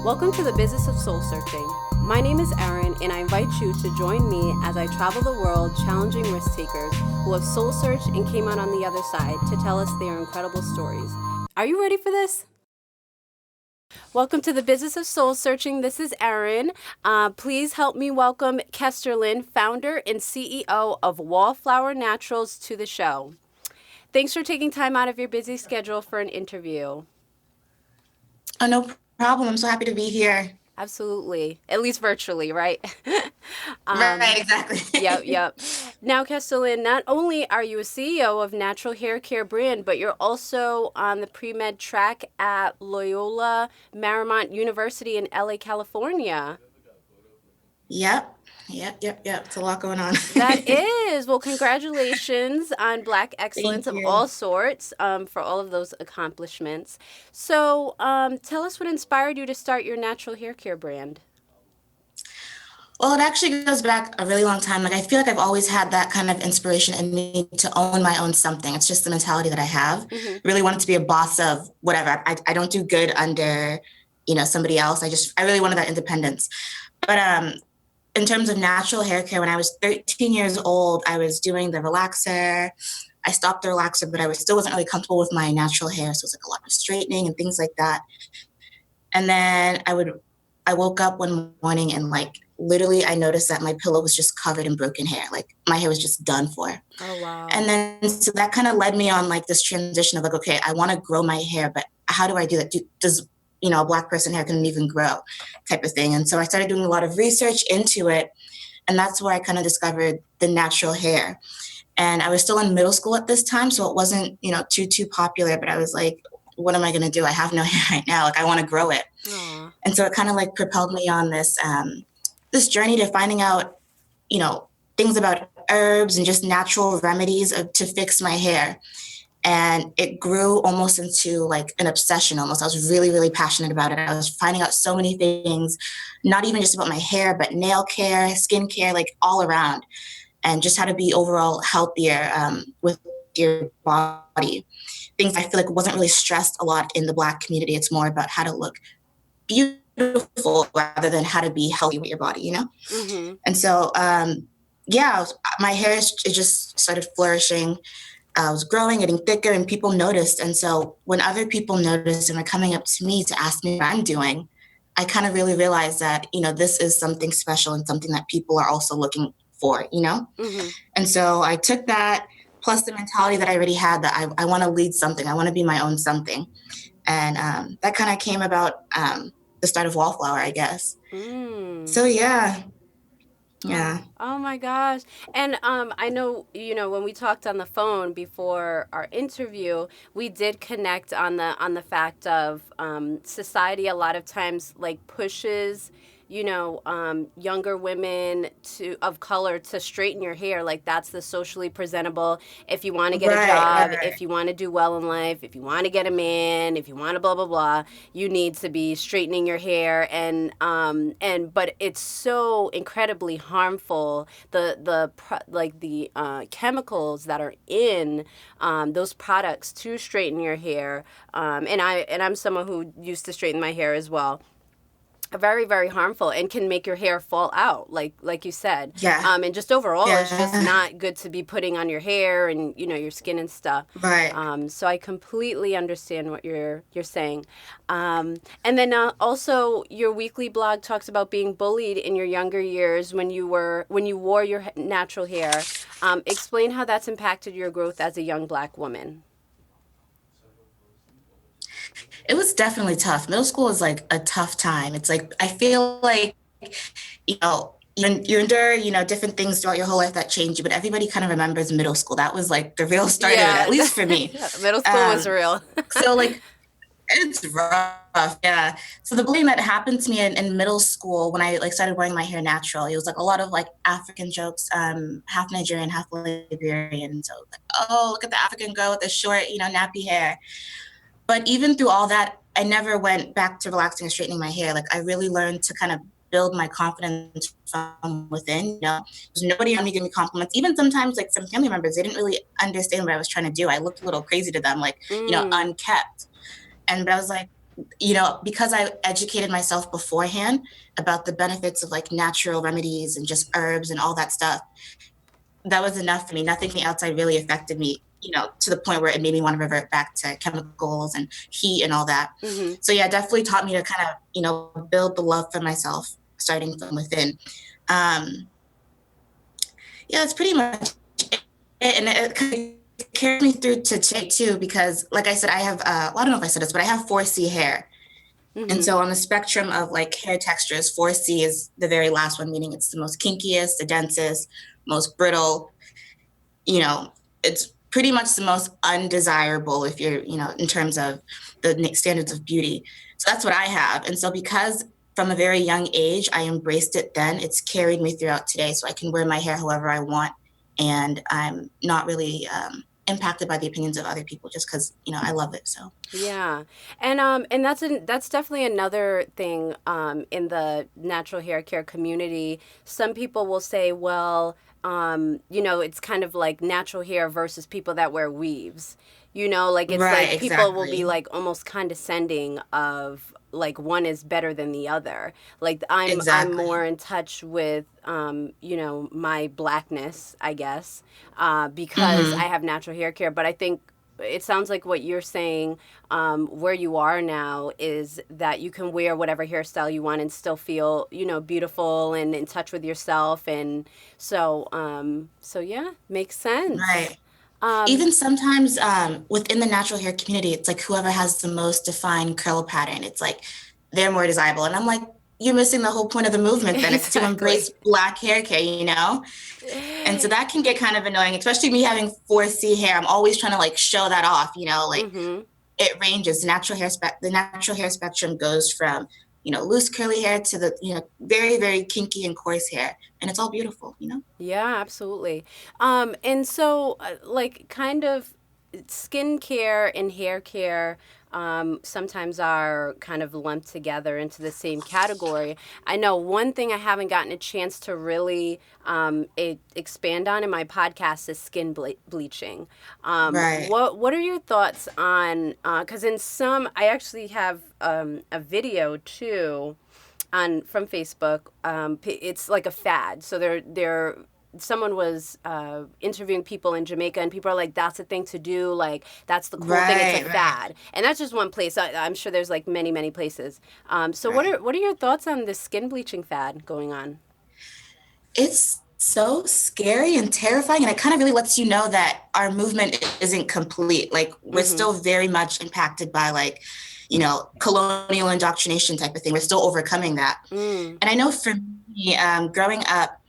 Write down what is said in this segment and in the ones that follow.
Welcome to the Business of Soul Searching. My name is Erin, and I invite you to join me as I travel the world challenging risk takers who have soul searched and came out on the other side to tell us their incredible stories. Are you ready for this? Welcome to the Business of Soul Searching. This is Erin. Please help me welcome Kesterlyn, founder and CEO of Wallflower Naturals, to the show. Thanks for taking time out of your busy schedule for an interview. Oh, no problem. I'm so happy to be here. Absolutely. At least virtually, right? Right, exactly. Yep. Now, Kesterlyn, not only are you a CEO of natural hair care brand, but you're also on the pre-med track at Loyola Marymount University in LA, California. Yep. It's a lot going on. That is. Well, congratulations on Black excellence Thank of you. all sorts for all of those accomplishments. So tell us what inspired you to start your natural hair care brand. Well, it actually goes back a really long time. Like, I feel like I've always had that kind of inspiration in me to own my own something. It's just the mentality that I have. Mm-hmm. Really wanted to be a boss of whatever. I don't do good under, somebody else. I really wanted that independence. But in terms of natural hair care, when I was 13 years old, I was doing the relaxer. I stopped the relaxer, but still wasn't really comfortable with my natural hair. So it was like a lot of straightening and things like that. And then I woke up one morning and literally I noticed that my pillow was just covered in broken hair. Like my hair was just done for. Oh, wow. And then so that kind of led me on this transition of okay, I want to grow my hair, but how do I do that? Does a Black person hair can even grow type of thing? And so I started doing a lot of research into it. And that's where I kind of discovered the natural hair. And I was still in middle school at this time, so it wasn't, too popular, but I was like, what am I going to do? I have no hair right now. Like, I want to grow it. Aww. And so it kind of propelled me on this journey to finding out, things about herbs and just natural remedies to fix my hair. And it grew almost into an obsession almost. I was really, really passionate about it. I was finding out so many things, not even just about my hair, but nail care, skin care, all around, and just how to be overall healthier with your body. Things I feel wasn't really stressed a lot in the Black community. It's more about how to look beautiful rather than how to be healthy with your body, Mm-hmm. And so, my hair it just started flourishing. I was growing, getting thicker, and people noticed. And so when other people noticed and were coming up to me to ask me what I'm doing, I kind of really realized that, this is something special and something that people are also looking for, Mm-hmm. And so I took that plus the mentality that I already had that I want to lead something. I want to be my own something. And that kind of came about the start of Wallflower, I guess. So, yeah. Oh my gosh. And I know, when we talked on the phone before our interview, we did connect on the fact of society a lot of times pushes younger women of color to straighten your hair. Like that's the socially presentable. If you want to get a job, Right. if you want to do well in life, if you want to get a man, if you want to blah blah blah, you need to be straightening your hair. But it's so incredibly harmful. The chemicals that are in those products to straighten your hair. I'm someone who used to straighten my hair as well. Very, very harmful and can make your hair fall out, like you said. Yeah. And just overall, it's just Yeah. not good to be putting on your hair and your skin and stuff. Right. So I completely understand what you're saying. And then also your weekly blog talks about being bullied in your younger years when you wore your natural hair. Explain how that's impacted your growth as a young Black woman. It was definitely tough. Middle school is a tough time. It's I feel you know, you endure, different things throughout your whole life that change you, but everybody kind of remembers middle school. That was the real start of it, Yeah, at least for me. middle school was Um, real. so it's rough. Yeah. So the bullying that happened to me in middle school when I started wearing my hair natural, it was a lot of African jokes, half Nigerian, half Liberian. So oh, look at the African girl with the short, nappy hair. But even through all that, I never went back to relaxing and straightening my hair. I really learned to kind of build my confidence from within. There's nobody around me giving me compliments. Even sometimes, some family members, they didn't really understand what I was trying to do. I looked a little crazy to them, Mm. unkept. But I was like, because I educated myself beforehand about the benefits of like natural remedies and just herbs and all that stuff, that was enough for me. Nothing from the outside really affected me, to the point where it made me want to revert back to chemicals and heat and all that. Mm-hmm. So yeah, it definitely taught me to kind of, build the love for myself starting from within. Um, yeah, that's pretty much it. And it kind of carried me through to today too, because like I said, I have, well, I don't know if I said this, but I have 4C hair. And Mm-hmm. so on the spectrum of like hair textures, 4C is the very last one, meaning it's the most kinkiest, the densest, most brittle. It's pretty much the most undesirable if you're, in terms of the standards of beauty. So that's what I have. And so because from a very young age, I embraced it then, it's carried me throughout today. So I can wear my hair however I want. And I'm not really impacted by the opinions of other people just because, I love it. So. Yeah, and that's definitely another thing in the natural hair care community. Some people will say, well, it's kind of like natural hair versus people that wear weaves. Like it's Right, like people will be exactly. like almost condescending of like one is better than the other. Like I'm more Exactly. in touch with my blackness, I guess, because I Mm-hmm. have natural hair care. But I think it sounds like what you're saying, where you are now, is that you can wear whatever hairstyle you want and still feel, beautiful and in touch with yourself. And so yeah, makes sense. Right. Um, Even sometimes within the natural hair community, it's like whoever has the most defined curl pattern, it's like they're more desirable. And I'm like, you're missing the whole point of the movement then. It's to exactly. embrace black hair care. And so that can get kind of annoying, especially me having 4C hair. I'm always trying to like show that off, like Mm-hmm. it ranges. The natural hair spectrum goes from, loose curly hair to the, very, very kinky and coarse hair. And it's all beautiful. Yeah, absolutely. And so, like, kind of skincare and hair care sometimes are kind of lumped together into the same category. I know one thing I haven't gotten a chance to really expand on in my podcast is bleaching. Right. What are your thoughts on? Because in some, I actually have a video too on from Facebook. It's like a fad. So they're someone was interviewing people in Jamaica, and people are like, "That's the thing to do. Like that's the cool thing. It's a Right, right, fad." And that's just one place. I'm sure there's like many places. So right. what are your thoughts on this skin bleaching fad going on? It's so scary and terrifying. And it kind of really lets you know that our movement isn't complete. Like, we're Mm-hmm. still very much impacted by, like, colonial indoctrination type of thing. We're still overcoming that. Mm. And I know for me, growing up,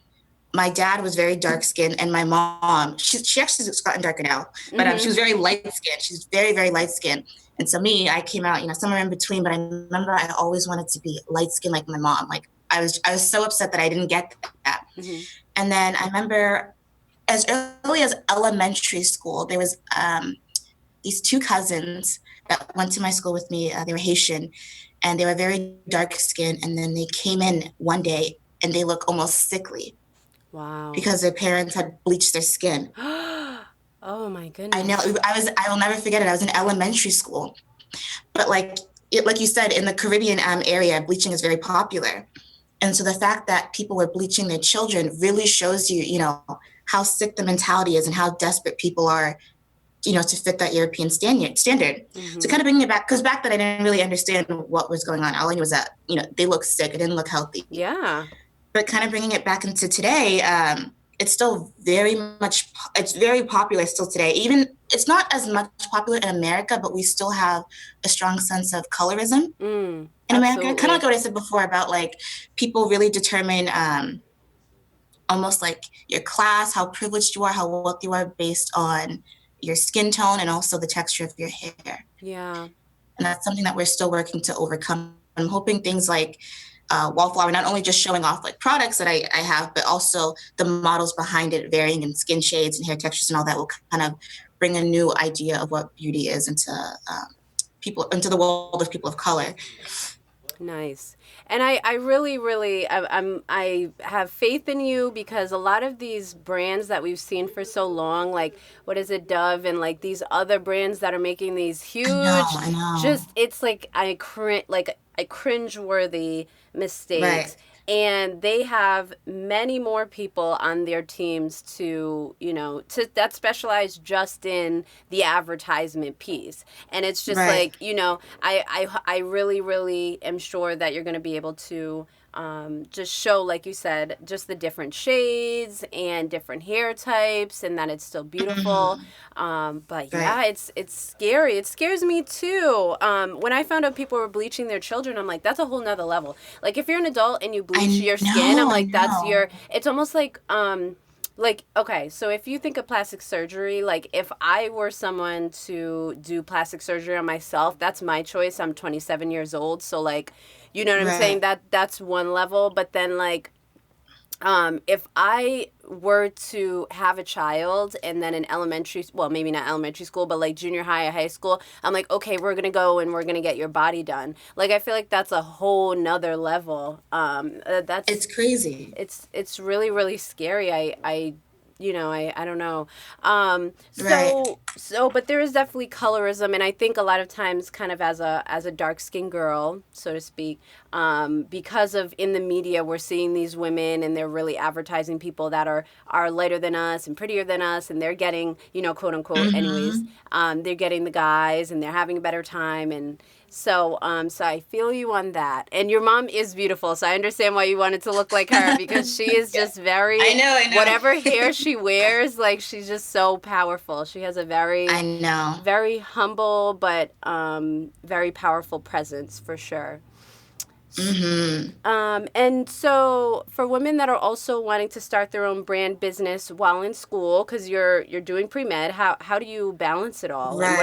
my dad was very dark skinned, and my mom, she actually has gotten darker now, but she Mm-hmm. was very light skinned. She's very, very light skinned. And so me, I came out, somewhere in between, but I remember I always wanted to be light skinned like my mom. Like, I was so upset that I didn't get that. Mm-hmm. And then I remember as early as elementary school, there was these two cousins that went to my school with me. They were Haitian, and they were very dark skinned. And then they came in one day, and they look almost sickly Wow. because their parents had bleached their skin. Oh my I know. goodness. I will never forget it. I was in elementary school, but like you said, in the Caribbean area, bleaching is very popular. And so the fact that people were bleaching their children really shows you, how sick the mentality is and how desperate people are, to fit that European standard. So Mm-hmm. kind of bringing it back, because back then I didn't really understand what was going on. All I knew was that, they looked sick. It didn't look healthy. Yeah. But kind of bringing it back into today, it's still it's very popular still today. Even it's not as much popular in America, but we still have a strong sense of colorism in America. Kind of like Absolutely. what I said before about like people really determine almost like your class, how privileged you are, how wealthy you are based on your skin tone and also the texture of your hair. Yeah. And that's something that we're still working to overcome. I'm hoping things like Wallflower, not only just showing off like products that I have, but also the models behind it varying in skin shades and hair textures and all that will kind of bring a new idea of what beauty is into people, into the world of people of color. Nice. And I really, really, I have faith in you because a lot of these brands that we've seen for so long, like what is it, Dove, and like these other brands that are making these huge, I know. just it's like I cringe-worthy Right. mistakes. And they have many more people on their teams to, that specialize just in the advertisement piece. And it's just Right. like, I really, really am sure that you're going to be able to just show, like you said, just the different shades and different hair types, and that it's still beautiful. Hmm. But Right. yeah, it's scary. It scares me too. When I found out people were bleaching their children, I'm like, that's a whole nother level. Like if you're an adult and you bleach your skin, I'm I like, that's know. your. It's almost like okay, so if you think of plastic surgery, like if I were someone to do plastic surgery on myself, that's my choice. I'm 27 years old, so like, you know what I'm saying? Right. That's one level. But then like, if I were to have a child and then in elementary, well, maybe not elementary school, but like junior high or high school, I'm like, okay, we're gonna go and we're gonna get your body done. Like I feel like that's a whole nother level. It's crazy. It's really, really scary. I don't know. Right. But there is definitely colorism, and I think a lot of times, kind of as a dark skinned girl, so to speak, because of in the media we're seeing these women and they're really advertising people that are lighter than us and prettier than us, and they're getting, quote unquote, anyways, Hmm. they're getting the guys and they're having a better time. And so I feel you on that. And your mom is beautiful, so I understand why you wanted to look like her because she is Yeah. just very, I whatever hair know. she wears, like she's just so powerful. She has a very, I know. very humble but very powerful presence for sure. Hmm. And so for women that are also wanting to start their own brand business while in school, because you're doing pre med, how do you balance it all? And Right.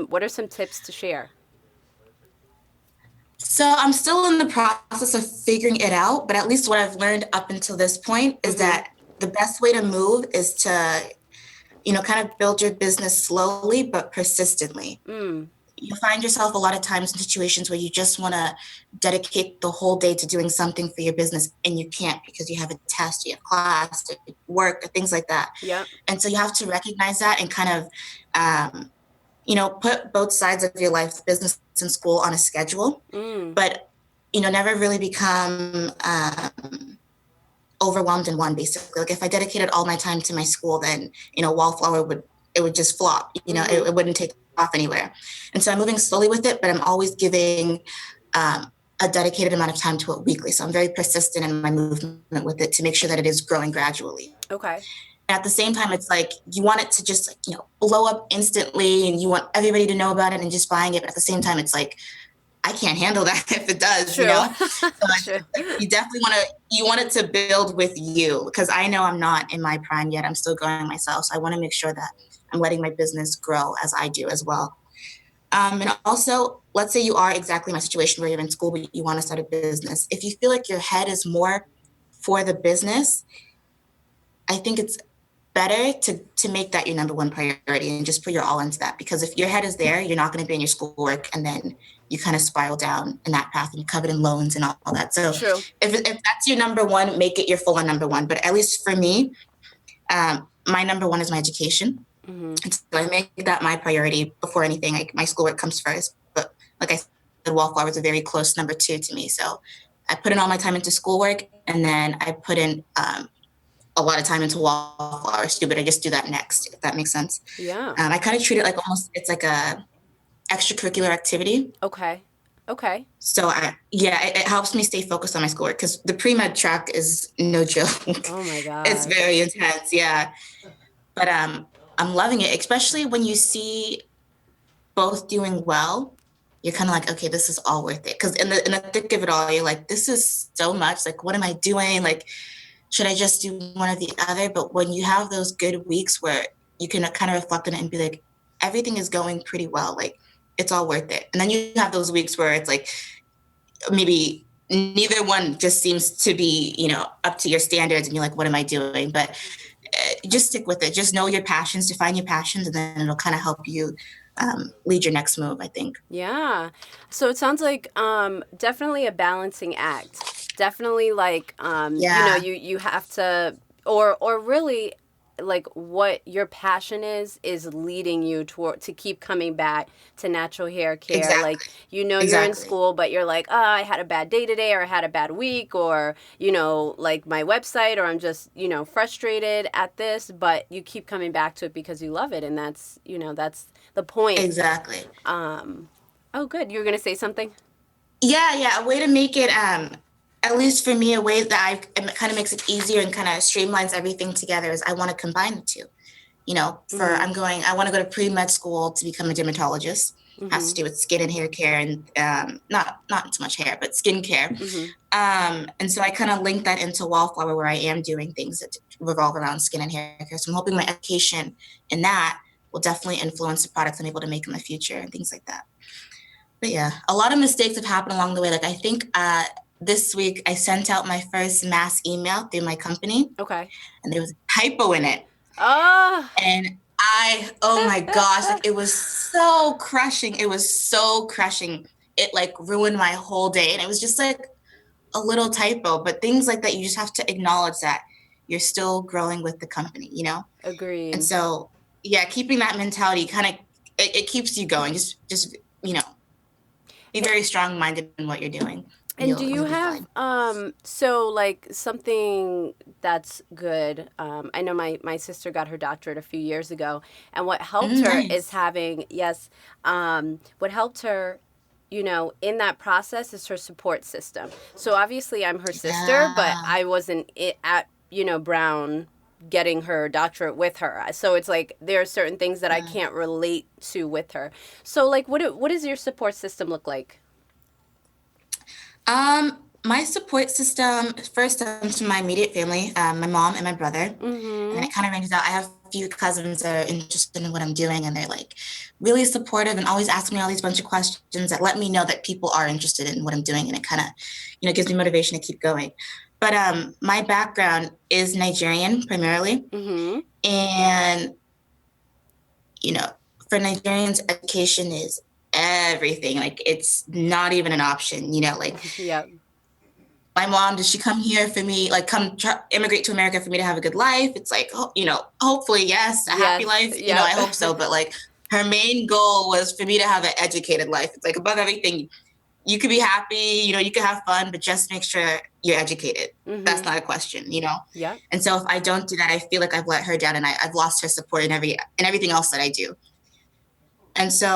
what are some tips to share? So I'm still in the process of figuring it out, but at least what I've learned up until this point is Mm-hmm. that the best way to move is to, kind of build your business slowly but persistently. Mm. You find yourself a lot of times in situations where you just want to dedicate the whole day to doing something for your business and you can't because you have a test, you have class, work, things like that. Yep. And so you have to recognize that and kind of, um, put both sides of your life, business and school, on a schedule, Mm. but, never really become overwhelmed in one, basically. Like if I dedicated all my time to my school, then, Wallflower would just flop, Mm-hmm. it wouldn't take off anywhere. And so I'm moving slowly with it, but I'm always giving a dedicated amount of time to it weekly. So I'm very persistent in my movement with it to make sure that it is growing gradually. Okay. At the same time, it's like you want it to just like, blow up instantly and you want everybody to know about it and just buying it. But at the same time, it's like, I can't handle that if it does, True. So True. it's like you definitely want it to build with you because I know I'm not in my prime yet. I'm still growing myself. So I want to make sure that I'm letting my business grow as I do as well. And also, let's say you are exactly my situation where you're in school, but you want to start a business. If you feel like your head is more for the business, I think it's better to make that your number one priority and just put your all into that. Because if your head is there, you're not going to be in your schoolwork, and then you kind of spiral down in that path and you're covered in loans and all that. So True. if that's your number one, make it your full on number one. But at least for me, my number one is my education. Mm-hmm. And so I make that my priority before anything. Like my schoolwork comes first. But like I said, Wallflower was a very close number two to me. So I put in all my time into schoolwork, and then I put in a lot of time into Wallflowers too, but I just do that next, if that makes sense. Yeah. I kind of treat it like almost it's like a extracurricular activity. Okay. Okay. So it helps me stay focused on my schoolwork because the pre-med track is no joke. Oh my It's gosh. very intense, yeah. But I'm loving it, especially when you see both doing well. You're kind of like, okay, this is all worth it. Because in the thick of it all, you're like, this is so much. Like, what am I doing? Like, should I just do one or the other? But when you have those good weeks where you can kind of reflect on it and be like, everything is going pretty well, like it's all worth it. And then you have those weeks where it's like maybe neither one just seems to be, up to your standards and you're like, what am I doing? But just stick with it. Just know your passions, define your passions, and then it'll kind of help you lead your next move, I think. Yeah. So it sounds like definitely a balancing act. Definitely like Yeah, you have to or really like what your passion is leading you toward to keep coming back to natural hair care. Like exactly. you're in Exactly. school but you're like, "Oh, I had a bad day today or I had a bad week or, like my website or I'm just, frustrated at this," but you keep coming back to it because you love it and that's the point. Exactly. um, oh, good. You were gonna say something? Yeah, yeah. A way to make it, at least for me, a way that it kind of makes it easier and kind of streamlines everything together is I want to combine the two. Mm-hmm. I want to go to pre-med school to become a dermatologist. Has to Mm-hmm. do with skin and hair care and not so much hair, but skin care. Mm-hmm. And so I kind of link that into Wallflower where I am doing things that revolve around skin and hair care. So I'm hoping my education in that will definitely influence the products I'm able to make in the future and things like that. But yeah, a lot of mistakes have happened along the way. Like I think this week I sent out my first mass email through my company Okay. and there was a typo in it. Oh. And oh my gosh, like it was so crushing. It was so crushing. It like ruined my whole day. And it was just like a little typo, but things like that, you just have to acknowledge that you're still growing with the company. And Agreed. so, yeah, keeping that mentality kind of, it keeps you going. Just, be very strong minded in what you're doing and And do you you'll be have fine. so like something that's good? I know my sister got her doctorate a few years ago, and what helped her is Nice. having yes, what helped her, in that process is her support system. So obviously I'm her sister, but Yeah. I wasn't at Brown getting her doctorate with her. So it's like there are certain things that I Mm. can't relate to with her. So like what does your support system look like? My support system first comes from my immediate family, my mom and my brother, and then Mm-hmm. it kind of ranges out. I have a few cousins that are interested in what I'm doing, and they're like really supportive and always ask me all these bunch of questions that let me know that people are interested in what I'm doing, and it kind of, gives me motivation to keep going. But my background is Nigerian primarily, Mm-hmm. and you know, for Nigerians, education is everything. Like it's not even an option. Like Yep. my mom, did she come here for me, like immigrate to America for me to have a good life? It's like, hopefully, yes, a happy Yes. life. I Yep. hope so. But like her main goal was for me to have an educated life. It's like above everything, you could be happy, you could have fun, but just make sure you're educated. That's Mm-hmm. not a question. Yep. And so if I don't do that, I feel like I've let her down and I've lost her support in everything else that I do. And so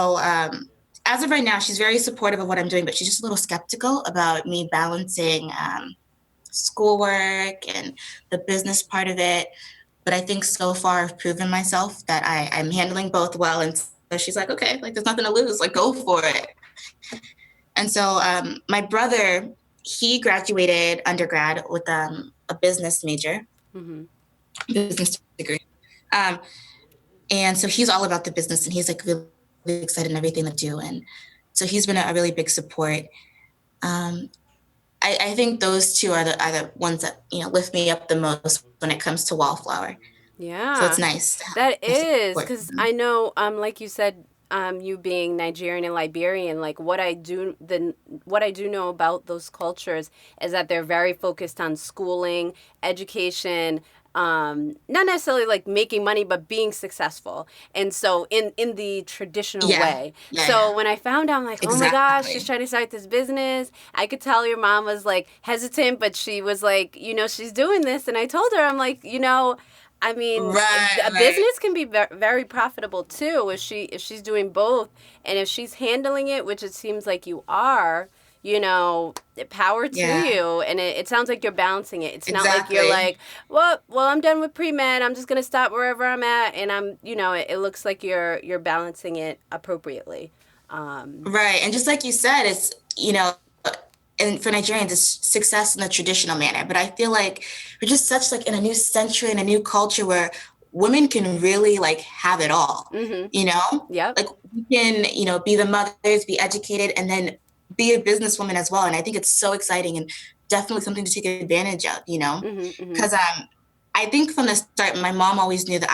as of right now, she's very supportive of what I'm doing, but she's just a little skeptical about me balancing schoolwork and the business part of it. But I think so far I've proven myself that I'm handling both well. And so she's like, okay, like there's nothing to lose, like go for it. And so my brother, he graduated undergrad with a business major, Mm-hmm. business degree. Um, and so he's all about the business and he's like really excited in everything to do. And so he's been a really big support. Um, I think those two are the ones that lift me up the most when it comes to Wallflower. So it's Yeah. nice to That have is support from because I them. know, like you said, you being Nigerian and Liberian, like what I do know about those cultures is that they're very focused on schooling, education, not necessarily like making money, but being successful. And so in the traditional Yeah, way. yeah, So yeah, when I found out, I'm like, oh my gosh, she's exactly. trying to start this business. I could tell your mom was like hesitant, but she was like, she's doing this. And I told her, I'm like, I mean, Right, a right. business can be very profitable too if she's doing both, and if she's handling it, which it seems like you are. Power to Yeah, you, and it sounds like you're balancing it. It's not like you're exactly. like, well, I'm done with pre med. I'm just gonna stop wherever I'm at, and it looks like you're balancing it appropriately. Um, Right. And just like you said, and for Nigerians, it's success in the traditional manner. But I feel like we're just such like in a new century and a new culture where women can really like have it all, mm-hmm. you know? Yep. Like we can, be the mothers, be educated, and then be a businesswoman as well. And I think it's so exciting and definitely something to take advantage of. Mm-hmm. Mm-hmm. Because I think from the start, my mom always knew that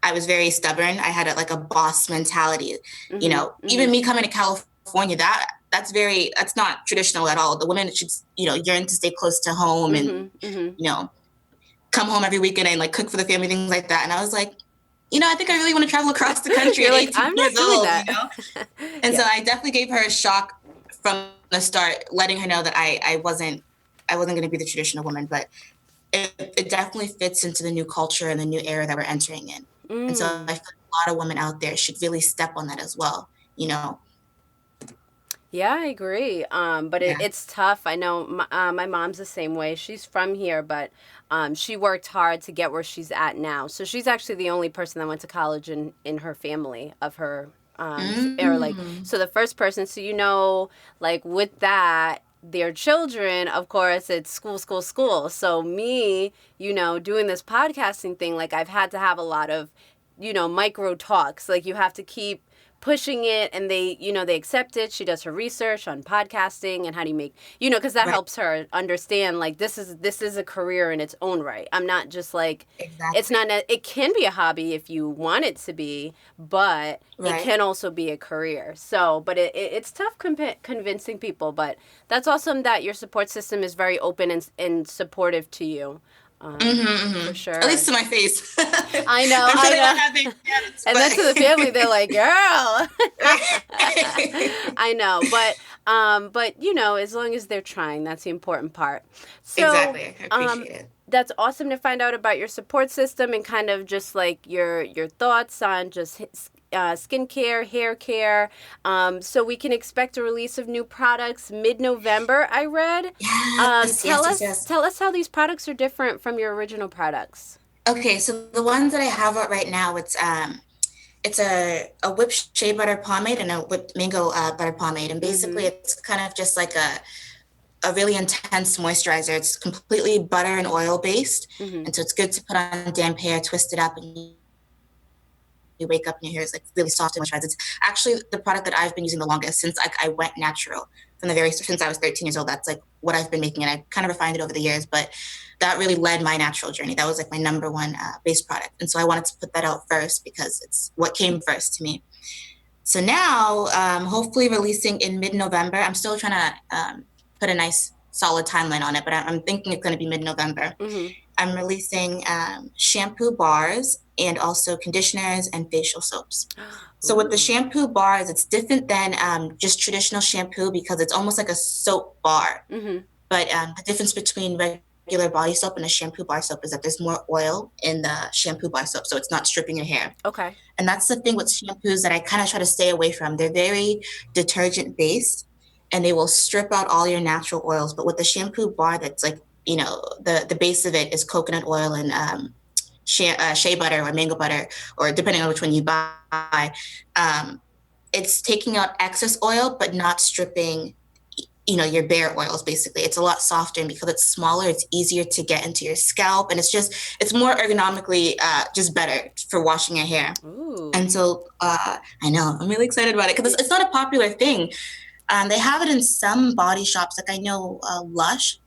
I was very stubborn. I had like a boss mentality. Even me coming to California, that's not traditional at all. The women should, yearn to stay close to home and, come home every weekend and like cook for the family, things like that. And I was like, I think I really want to travel across the country You're at like, 18 I'm years not doing old, that. And so I definitely gave her a shock from the start, letting her know that I wasn't going to be the traditional woman, but it definitely fits into the new culture and the new era that we're entering in. And so I feel like a lot of women out there should really step on that as well, Yeah, I agree. But it's tough. I know my mom's the same way. She's from here, but she worked hard to get where she's at now. So she's actually the only person that went to college in her family of her, or like, so the first person. So, like with that, their children, of course, it's school, school, school. So me, doing this podcasting thing, like I've had to have a lot of, micro talks. Like you have to keep pushing it, and they accept it. She does her research on podcasting and how do you make, because that helps her understand, like, this is a career in its own right. I'm not just like, it's not, it can be a hobby if you want it to be, but it can also be a career. So, but it's tough convincing people, but that's awesome that your support system is very open and supportive to you. For sure. At least to my face. I know. I'm sure they don't have their hands, and then to the family, they're like, "Girl." I know, but as long as they're trying, that's the important part. So, exactly. I appreciate it. That's awesome to find out about your support system and kind of just like your thoughts on just skincare, hair care. So we can expect a release of new products mid-November, I read. Yes, tell us how these products are different from your original products. Okay, so the ones that I have out right now, it's a whipped shea butter pomade and a whipped mango butter pomade, and basically it's kind of just like a really intense moisturizer. It's completely butter and oil based, and so it's good to put on damp hair, twist it up, and you wake up and your hair is like really soft and moisturized. It's actually the product that I've been using the longest since I went natural since I was 13 years old. That's like what I've been making, and I kind of refined it over the years, but that really led my natural journey. That was like my number one base product. And so I wanted to put that out first because it's what came first to me. So now, hopefully releasing in mid-November. I'm still trying to put a nice solid timeline on it, but I'm thinking it's going to be mid-November. I'm releasing shampoo bars and also conditioners and facial soaps. So with the shampoo bars, it's different than just traditional shampoo because it's almost like a soap bar. But the difference between regular body soap and a shampoo bar soap is that there's more oil in the shampoo bar soap, so it's not stripping your hair. Okay. And that's the thing with shampoos that I kind of try to stay away from. They're very detergent based, and they will strip out all your natural oils. But with the shampoo bar, that's like, the base of it is coconut oil and shea butter or mango butter, or depending on which one you buy. It's taking out excess oil, but not stripping, your bare oils. Basically, it's a lot softer, and because it's smaller, it's easier to get into your scalp, and it's more ergonomically just better for washing your hair. And so I know I'm really excited about it because it's not a popular thing. They have it in some body shops, like I know Lush.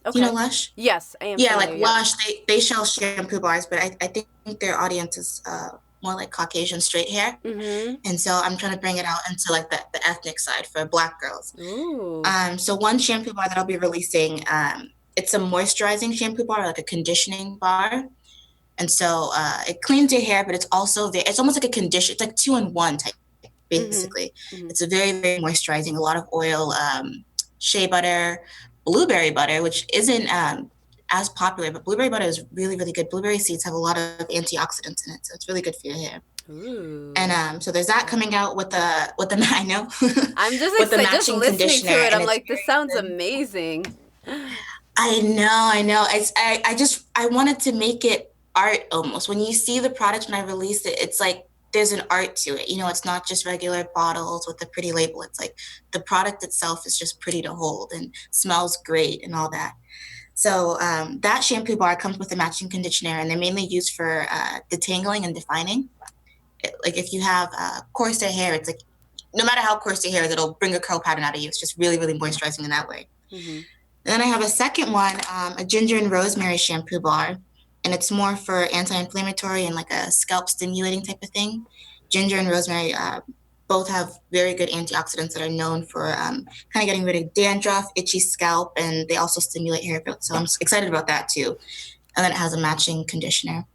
Okay. Do you know Lush? Yes, I am. Yeah, like Lush, they sell shampoo bars, but I think their audience is more like Caucasian straight hair. And so I'm trying to bring it out into like the ethnic side for Black girls. So one shampoo bar that I'll be releasing, it's a moisturizing shampoo bar, like a conditioning bar. And so it cleans your hair, but it's also it's almost like a condition. It's like 2-in-1 type, basically. It's a very, very moisturizing, a lot of oil, shea butter, blueberry butter, which isn't as popular, but blueberry butter is really, really good. Blueberry seeds have a lot of antioxidants in it, so it's really good for your hair. And so there's that coming out with the I know. I'm just with the excited, just matching listening conditioner, to it. I'm like, this sounds amazing. I know. I wanted to make it art almost. When you see the product when I released it, it's like there's an art to it. It's not just regular bottles with a pretty label. It's like the product itself is just pretty to hold and smells great and all that. So that shampoo bar comes with a matching conditioner, and they're mainly used for detangling and defining. Like if you have coarser hair, it's like no matter how coarse your hair is, it'll bring a curl pattern out of you. It's just really, really moisturizing in that way. Then I have a second one, a ginger and rosemary shampoo bar. and it's more for anti-inflammatory and like a scalp stimulating type of thing. Ginger and rosemary both have very good antioxidants that are known for kind of getting rid of dandruff, itchy scalp, and they also stimulate hair growth. So I'm excited about that too. And then it has a matching conditioner.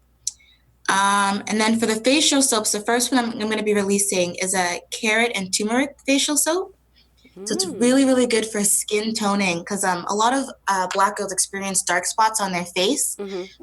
And then for the facial soaps, the first one I'm going to be releasing is a carrot and turmeric facial soap. So it's really, really good for skin toning because a lot of Black girls experience dark spots on their face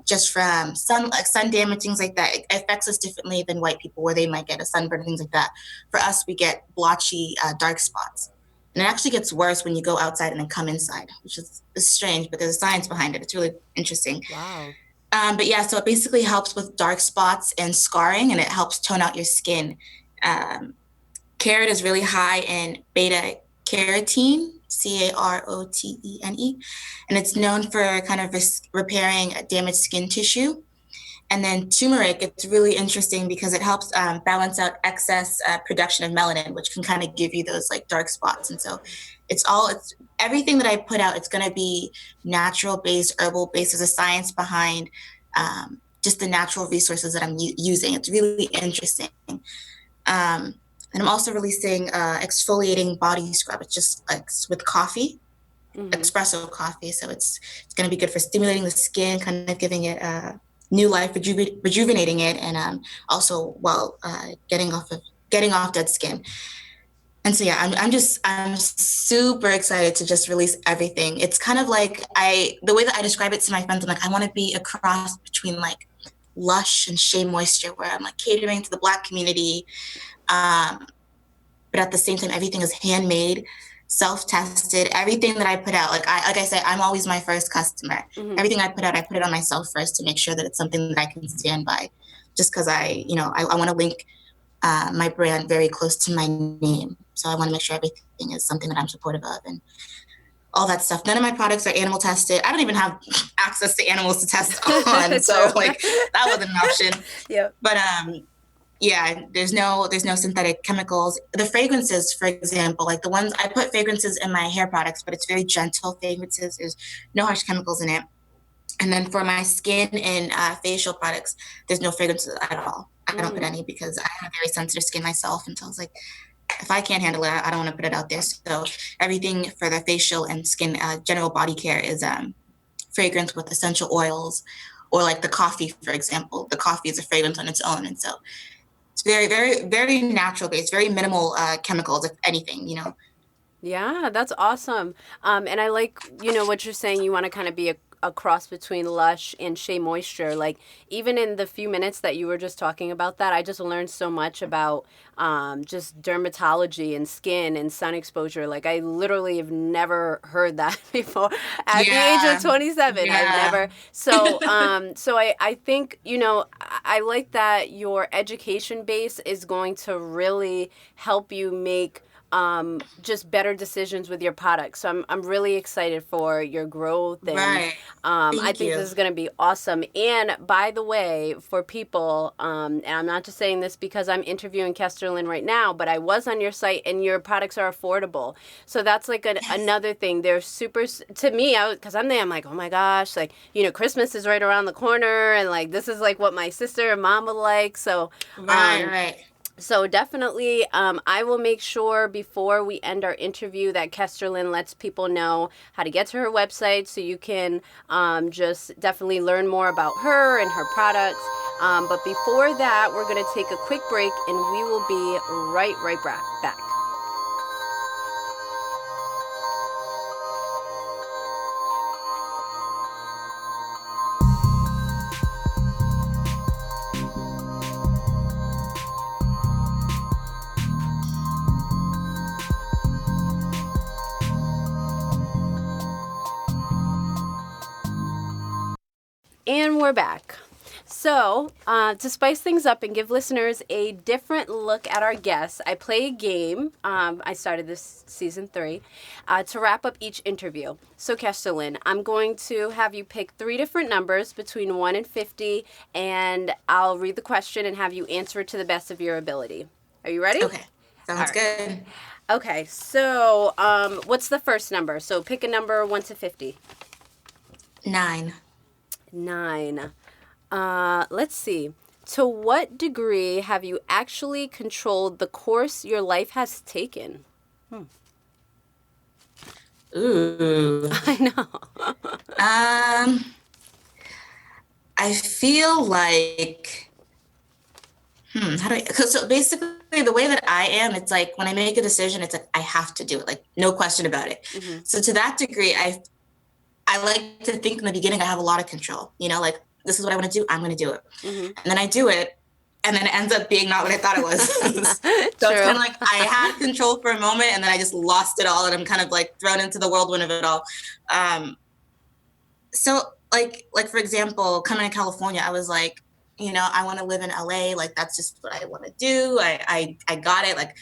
just from sun damage, things like that. It affects us differently than white people where they might get a sunburn, things like that. For us, we get blotchy dark spots. And it actually gets worse when you go outside and then come inside, which is strange, but there's a science behind it. It's really interesting. Wow. But yeah, so it basically helps with dark spots and scarring, and it helps tone out your skin. Carrot is really high in beta carotene, carotene, and it's known for kind of repairing damaged skin tissue. And then turmeric, it's really interesting because it helps balance out excess production of melanin, which can kind of give you those like dark spots. And so it's everything that I put out, it's going to be natural based, herbal based. There's a science behind just the natural resources that I'm using. It's really interesting. And I'm also releasing exfoliating body scrub. It's just like with coffee, espresso coffee. So it's going to be good for stimulating the skin, kind of giving it new life, rejuvenating it, and also while getting off dead skin. And so yeah, I'm super excited to just release everything. It's kind of like the way that I describe it to my friends, I'm like, I want to be a cross between like Lush and Shea Moisture, where I'm like catering to the Black community. But at the same time, everything is handmade, self-tested. Everything that I put out, like I said, I'm always my first customer. Everything I put out, I put it on myself first to make sure that it's something that I can stand by. Just because I want to link my brand very close to my name. So I want to make sure everything is something that I'm supportive of and all that stuff. None of my products are animal tested. I don't even have access to animals to test on. So like that wasn't an option. Yeah. But yeah, there's no synthetic chemicals. The fragrances, for example, like the ones I put fragrances in my hair products, but it's very gentle fragrances. There's no harsh chemicals in it. And then for my skin and facial products, there's no fragrances at all. I don't put any because I have very sensitive skin myself. And so I was like, if I can't handle it, I don't want to put it out there. So everything for the facial and skin, general body care is fragrance with essential oils, or like the coffee, for example. The coffee is a fragrance on its own. And so it's very, very, very natural based, very minimal chemicals, if anything, Yeah, that's awesome. And I like, what you're saying. You want to kind of be a cross between Lush and Shea Moisture. Like, even in the few minutes that you were just talking about that, I just learned so much about just dermatology and skin and sun exposure. Like, I literally have never heard that before. At the age of 27, I've never. So, I think, I like that your education base is going to really help you make just better decisions with your products. So I'm really excited for your growth, and I think this is going to be awesome. And by the way, for people, and I'm not just saying this because I'm interviewing Kesterlyn right now, but I was on your site and your products are affordable. So that's like another thing. They're super, to me, because I'm there, I'm like, oh my gosh, like, Christmas is right around the corner, and like this is like what my sister and mom would like. So right. So definitely, I will make sure before we end our interview that Kesterlyn lets people know how to get to her website, so you can just definitely learn more about her and her products. But before that, we're going to take a quick break, and we will be right back. And we're back. So, to spice things up and give listeners a different look at our guests, I play a game. I started this season 3 to wrap up each interview. So, Kesterlyn, I'm going to have you pick 3 different numbers between 1 and 50, and I'll read the question and have you answer it to the best of your ability. Are you ready? Okay, sounds good. Okay, so what's the first number? So, pick a number 1 to 50. 9. 9. Let's see. To what degree have you actually controlled the course your life has taken? Ooh. I know. I feel like, how do I, 'cause so basically the way that I am, it's like when I make a decision, it's like I have to do it, like no question about it. Mm-hmm. So to that degree, I like to think in the beginning I have a lot of control, like this is what I want to do, I'm going to do it. Mm-hmm. And then I do it, and then it ends up being not what I thought it was. So it's kind True. of like I had control for a moment, and then I just lost it all, and I'm kind of like thrown into the whirlwind of it all. Um, so like for example, coming to California, I was like, I want to live in LA, like that's just what I want to do. I got it, like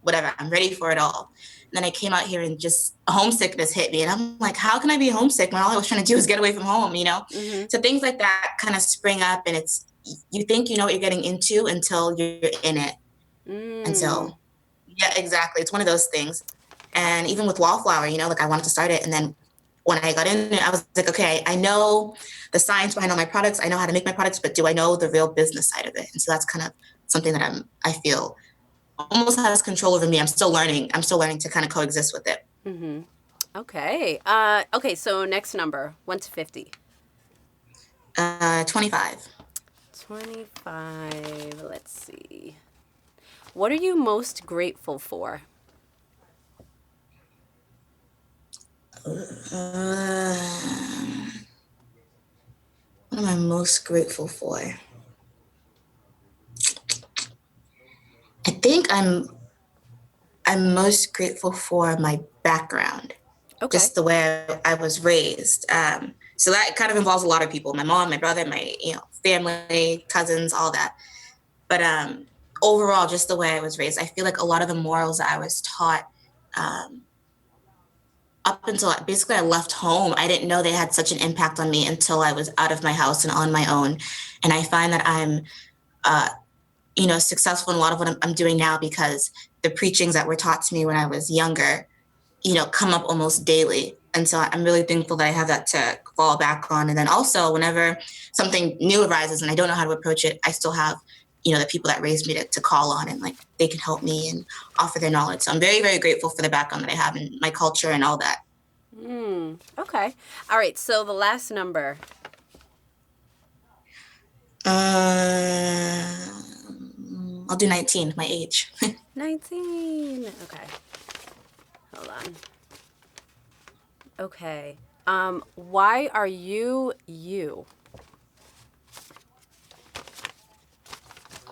whatever, I'm ready for it all. And then I came out here and just homesickness hit me, and I'm like, how can I be homesick when all I was trying to do is get away from home? Mm-hmm. So things like that kind of spring up, and it's, you think you know what you're getting into until you're in it. And Mm. so yeah, exactly, it's one of those things. And even with Wallflower, like I wanted to start it, and then when I got in it, I was like, okay, I know the science behind all my products, I know how to make my products, but do I know the real business side of it? And so that's kind of something that I feel almost has control over me. I'm still learning to kind of coexist with it. Mm-hmm. Okay. Okay, so next number, 1 to 50. 25. 25. Let's see. What are you most grateful for? What am I most grateful for? I think I'm most grateful for my background, Okay. just the way I was raised. So that kind of involves a lot of people: my mom, my brother, my family, cousins, all that. But overall, just the way I was raised, I feel like a lot of the morals that I was taught, um, up until basically I left home, I didn't know they had such an impact on me until I was out of my house and on my own. And I find that I'm, uh, successful in a lot of what I'm doing now because the preachings that were taught to me when I was younger, come up almost daily. And so I'm really thankful that I have that to fall back on. And then also, whenever something new arises and I don't know how to approach it, I still have, the people that raised me to call on, and like they can help me and offer their knowledge. So I'm very, very grateful for the background that I have in my culture and all that. Okay. All right, so the last number. I'll do 19, my age. 19. Okay. Hold on. Okay. Why are you you?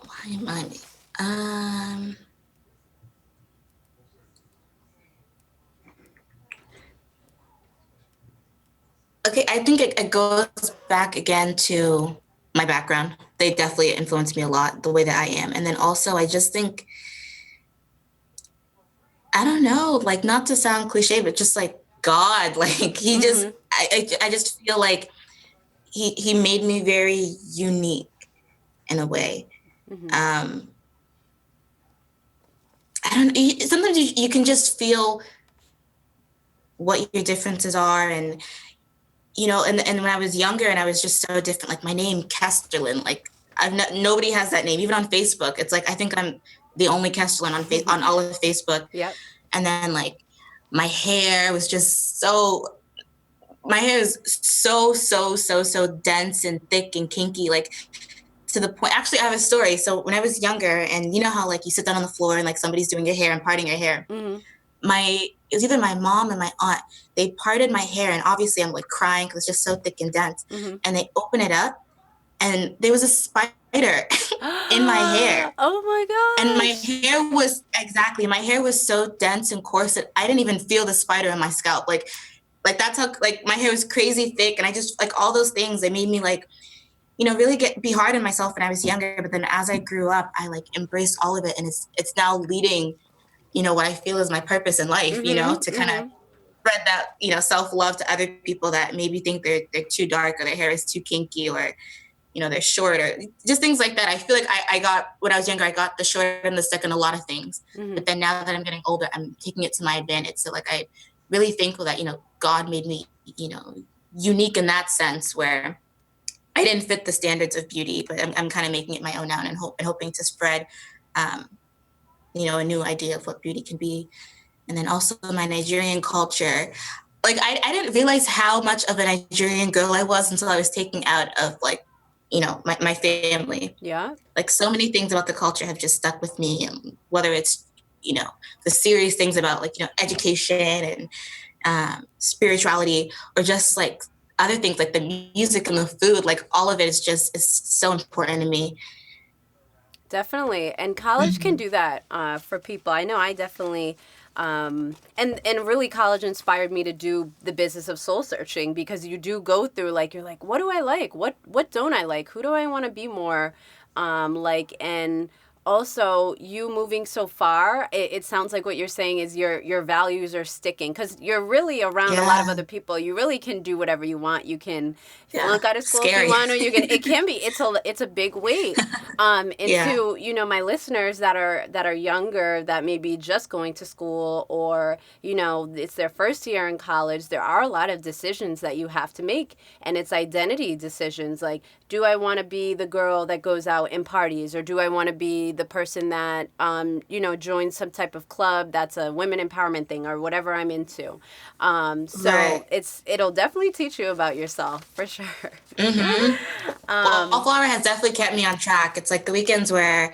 Why am I me? Um, okay, I think it goes back again to my background. They definitely influenced me a lot, the way that I am. And then also, I just think, I don't know, like not to sound cliche, but just like God, like he just, Mm-hmm. I just feel like he made me very unique in a way. Mm-hmm. Um, I don't, sometimes you can just feel what your differences are, and and when I was younger and I was just so different, like my name Kesterlyn, like nobody has that name, even on Facebook. It's like I think I'm the only Kesterlyn on all of Facebook. Yep. And then like my hair was just so, my hair is so dense and thick and kinky, like to the point. Actually, I have a story. So when I was younger, and you know how like you sit down on the floor and like somebody's doing your hair and parting your hair, Mm-hmm. it was either my mom and my aunt, they parted my hair, and obviously I'm like crying because it's just so thick and dense, Mm-hmm. and they open it up, and there was a spider in my hair. Oh And my gosh. my hair was so dense and coarse that I didn't even feel the spider in my scalp. Like that's how, like my hair was crazy thick, and I just, like, all those things, they made me like, really be hard on myself when I was younger. But then as I grew up, I like embraced all of it, and it's now leading, what I feel is my purpose in life, to Mm-hmm. kind of Mm-hmm. spread that, self-love to other people that maybe think they're too dark, or their hair is too kinky, or they're short, or just things like that. I feel like I got, when I was younger, I got the short and the stick in a lot of things. Mm-hmm. But then now that I'm getting older, I'm taking it to my advantage. So like I really thankful that God made me unique in that sense, where I didn't fit the standards of beauty, but I'm kind of making it my own now and hoping to spread, a new idea of what beauty can be. And then also my Nigerian culture. Like I didn't realize how much of a Nigerian girl I was until I was taken out of like, my family. Yeah. Like so many things about the culture have just stuck with me, whether it's, the serious things about like, education and spirituality, or just like other things like the music and the food, like all of it is so important to me. Definitely. And college can do that for people. I know I definitely, and really college inspired me to do the business of soul searching, because you do go through, like, you're like, what do I like? What don't I like? Who do I want to be more like? And also, you moving so far, it sounds like what you're saying is your values are sticking, because you're really around a lot of other people. You really can do whatever you want. You can flunk out of school if you want, or you can. It can be. It's a big weight. And to my listeners that are younger, that may be just going to school, or it's their first year in college, there are a lot of decisions that you have to make, and it's identity decisions. Like, do I want to be the girl that goes out and parties, or do I want to be the person that joins some type of club that's a women empowerment thing, or whatever I'm into. So it'll definitely teach you about yourself, for sure. Well, Wallflower has definitely kept me on track. It's like the weekends where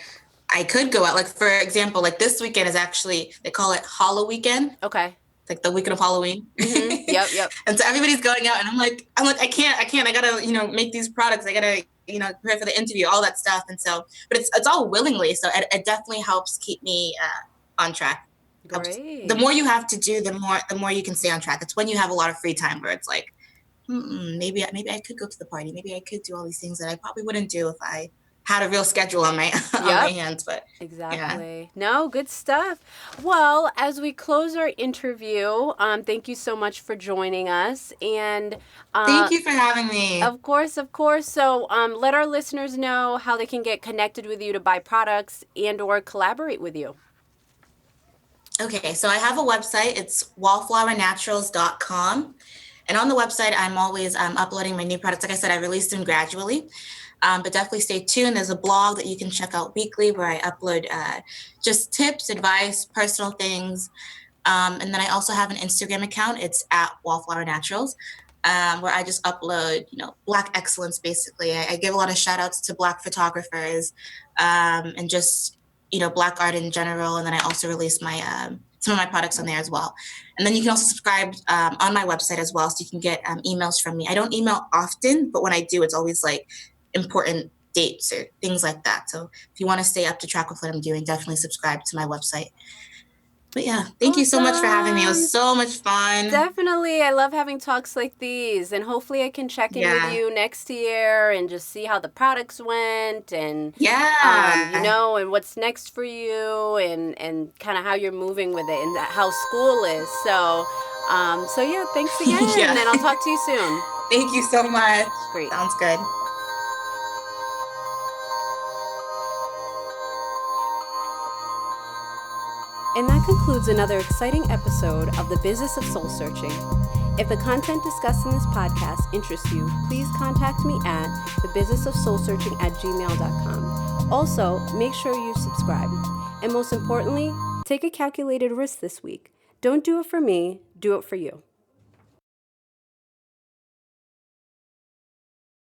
I could go out. Like, for example, like this weekend is actually, they call it Hollow Weekend. Okay. Like the weekend of Halloween. Mm-hmm. Yep. And so everybody's going out, and I'm like, I can't. I gotta, make these products. I gotta, prepare for the interview, all that stuff. And so, but it's all willingly. So it definitely helps keep me on track. Great. The more you have to do, the more you can stay on track. It's when you have a lot of free time where it's like, maybe I could go to the party. Maybe I could do all these things that I probably wouldn't do if I had a real schedule on my on my hands. But exactly. Yeah. No, good stuff. Well, as we close our interview, thank you so much for joining us, and thank you for having me. Of course. So let our listeners know how they can get connected with you to buy products and or collaborate with you. Okay, so I have a website. It's wallflowernaturals.com. And on the website, I'm always uploading my new products. Like I said, I release them gradually, but definitely stay tuned. There's a blog that you can check out weekly where I upload just tips, advice, personal things. And then I also have an Instagram account. It's at Wallflower Naturals, where I just upload, Black excellence, basically. I give a lot of shout outs to Black photographers and just, Black art in general. And then I also release my some of my products on there as well. And then you can also subscribe on my website as well, so you can get emails from me. I don't email often, but when I do, it's always like important dates or things like that. So if you want to stay up to track with what I'm doing, definitely subscribe to my website. But yeah, thank you so much for having me. It was so much fun. Definitely. I love having talks like these, and hopefully I can check in with you next year and just see how the products went, and and what's next for you, and kind of how you're moving with it, and how school is. So yeah, thanks again, and I'll talk to you soon. Thank you so much. Great. Sounds good. And that concludes another exciting episode of The Business of Soul Searching. If the content discussed in this podcast interests you, please contact me at thebusinessofsoulsearching@gmail.com. Also, make sure you subscribe. And most importantly, take a calculated risk this week. Don't do it for me, do it for you.